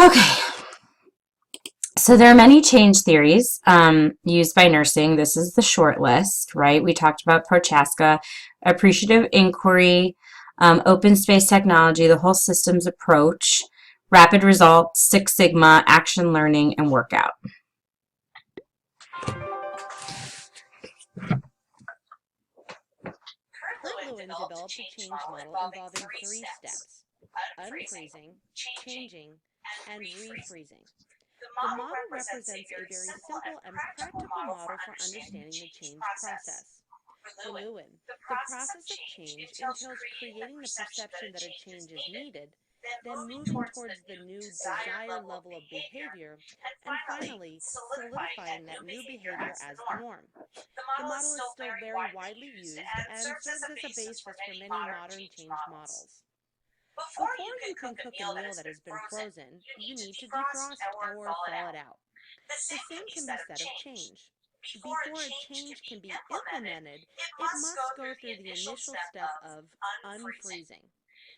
Okay, so there are many change theories used by nursing. This is the short list, right? We talked about Prochaska, appreciative inquiry, open space technology, the whole systems approach, rapid results, Six Sigma, action learning, and workout. Kurt Lewin developed a change model involving 3 steps: unfreezing, changing, and refreezing. The model represents a very simple and practical model for understanding the change process. For Lewin, the process of change entails creating the perception that a change is needed, then moving towards the new desired level of behavior, and finally solidifying that new behavior as the norm. The model is still very widely used and serves as a basis for many modern change models. Before you can cook a meal that has been frozen, you need to defrost or thaw it out. The same can be said of change. Before a change can be implemented, it must go through the initial step of unfreezing.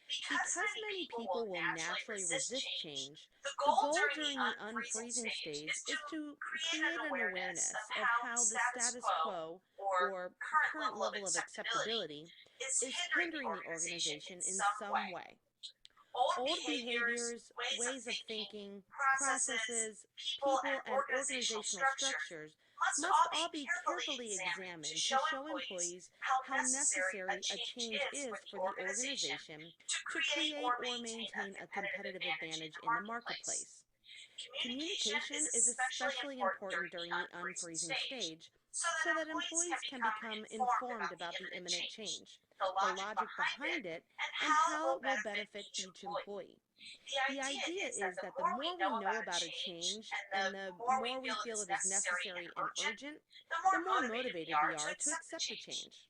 Because many people will naturally resist change, the goal during the unfreezing stage is to create an awareness of how the status quo, or current level of acceptability, is hindering the organization in some way. Old behaviors, ways of thinking, processes, people, and organizational structures must all be carefully examined to show employees how necessary a change is for the organization to create or maintain a competitive advantage in the marketplace. Communication is especially important during the unfreezing stage so that employees can become informed about the imminent change, the logic behind it, and how it will benefit each employee. The idea is that the more we know about a change and the more we feel it is necessary and urgent, the more motivated we are to accept the change.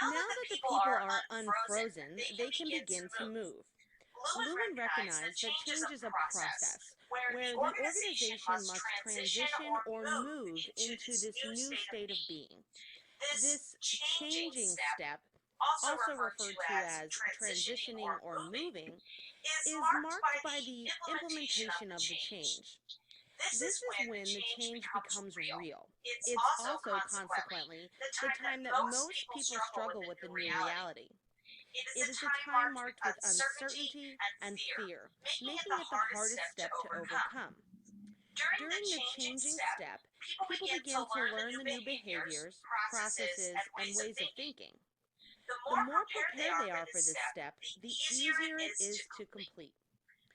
Now that the people are unfrozen, they can begin to move. Lewin recognized that change is a process where the organization must transition or move into this new state of being. This changing step, also referred to as transitioning or moving, is marked by the implementation of the change. This is when the change becomes real. It's also, consequently, the time that most people struggle with the new reality. It is a time marked with uncertainty and fear, making it the hardest step to overcome. During the changing step, people begin to learn the new behaviors, processes, and ways of thinking. The more prepared they are for this step, the easier it is to complete.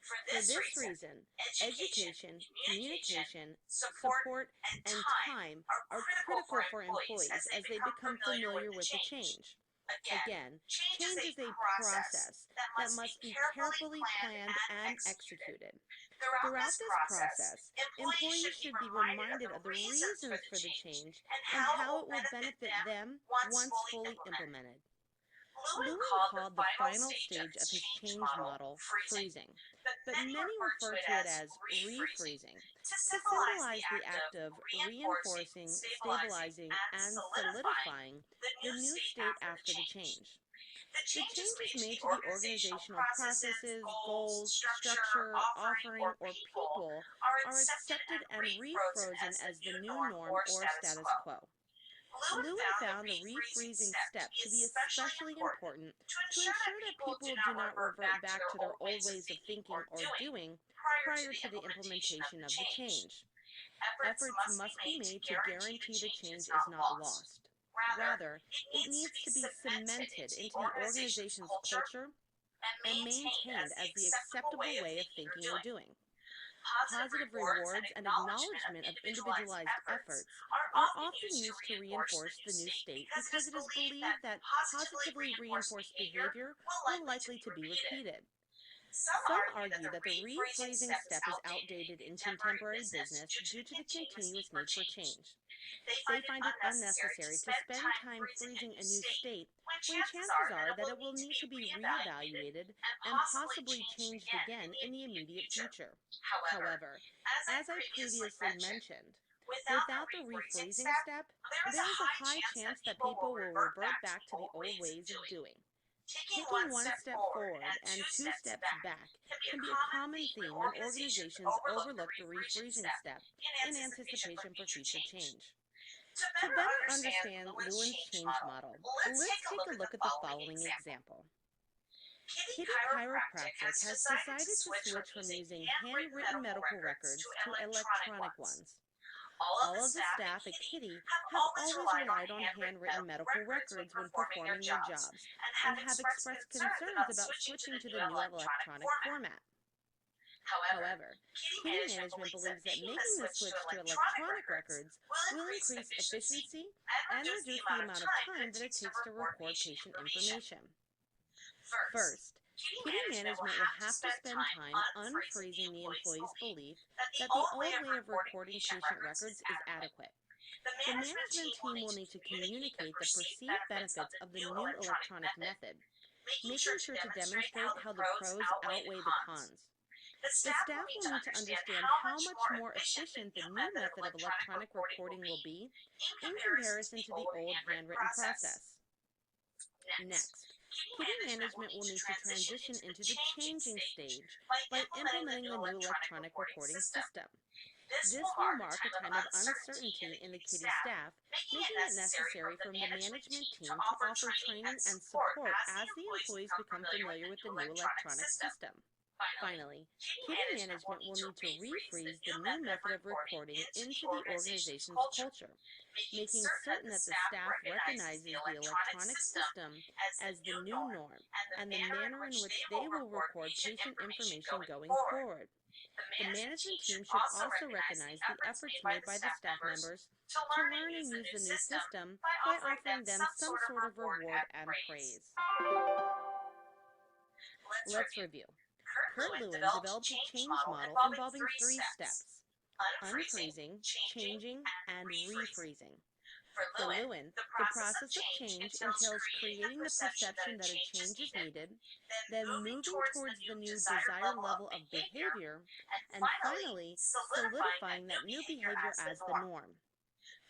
For this reason, education, communication, support, and time are critical for employees as they become familiar with the change. Again, change is a process that must be carefully planned and executed. Throughout this process, employees should be reminded of the reasons for the change and how it will benefit them once fully implemented. Lewin called the final stage of his change model freezing, but many refer to it as refreezing to symbolize the act of reinforcing, stabilizing, and solidifying the new state after the change. The changes made to the organizational processes, goals, structure, offering, or people are accepted and refrozen as the new norm or status quo. Lewin found the refreezing step to be especially important to ensure that people do not revert back to their old ways of thinking or doing prior to the implementation of the change. Efforts must be made to guarantee the change is not lost. Rather, it needs to be cemented into the organization's culture and maintained as the acceptable way of thinking or doing. Positive rewards and acknowledgement of individualized efforts are often used to reinforce the new state because it is believed that positively reinforced behavior will likely to be repeated. Some argue that the refreezing step is outdated in contemporary business due to the continuous need for change. They find it unnecessary to spend time freezing a new state when chances are that it will need to be reevaluated and possibly changed again in the immediate future. However, as I previously mentioned, without the refreezing step, there is a high chance that people will revert back to the old ways of doing. Taking one step forward and two steps back can be a common theme when organizations overlook the refreezing step in anticipation for future change. To better understand Lewin's change model, let's take a look at the following example. Kitty Chiropractic has decided to switch from using handwritten medical records to electronic ones. All of the staff at Kitty have always relied on handwritten medical records when performing their jobs and have expressed concerns about switching to the new electronic format. However, Kitty management believes that making the switch to electronic records will increase efficiency and reduce the amount of time that it takes to record patient information. First, Kitty management will have to spend time unfreezing the employee's belief that the old way of recording patient records is adequate. The management team will need to communicate the perceived benefits of the new electronic method, making sure to demonstrate how the pros outweigh the cons. The staff will need to understand how much more efficient the new method of electronic recording will be in comparison to the old handwritten process. Next, Kitty management will need to transition into the changing stage by implementing the new electronic recording system. This will mark a time of uncertainty in the Kitty staff, making it necessary for the management team to offer training and support as the employees become familiar with the new electronic system. Finally, Kitty management will need to refreeze the new method of recording into the organization's culture, making certain that the staff recognizes the electronic system as the new norm and the manner in which they will record patient information going forward. The management team should also recognize the efforts made by the staff members to learn and use the new system by offering them some sort of reward and praise. Let's review. Kurt Lewin developed a change model involving 3 steps: unfreezing, changing, and refreezing. For Lewin, the process of change entails creating the perception that a change is needed, then moving towards the new desired level of behavior, and finally solidifying that new behavior as the norm.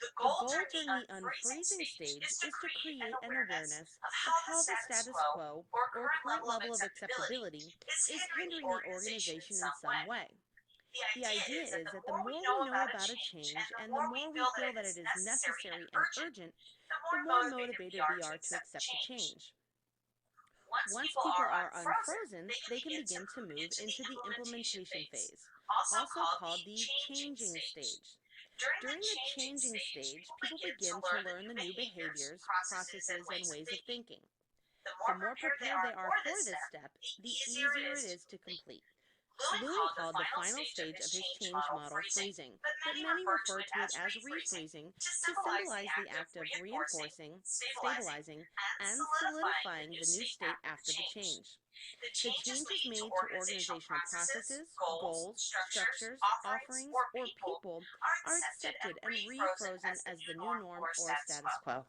The goal during the unfreezing stage is to create an awareness of how the status quo or current level of acceptability is hindering the organization in some way. The idea is that the more we know about a change and the more we feel that it is necessary and urgent, the more motivated we are to accept the change. Once people are unfrozen, they can begin to move into the implementation phase, also called the changing stage. During the changing stage, people begin to learn the new behaviors, processes, and ways of thinking. The more prepared they are for this step, the easier it is to complete. Lewin called the final stage of his change model freezing, but many refer to it as refreezing to symbolize the act of reinforcing, stabilizing, and solidifying the new state after the change. The changes made to organizational processes, goals, structures, offerings, or people are accepted and refrozen as the new norm or status quo.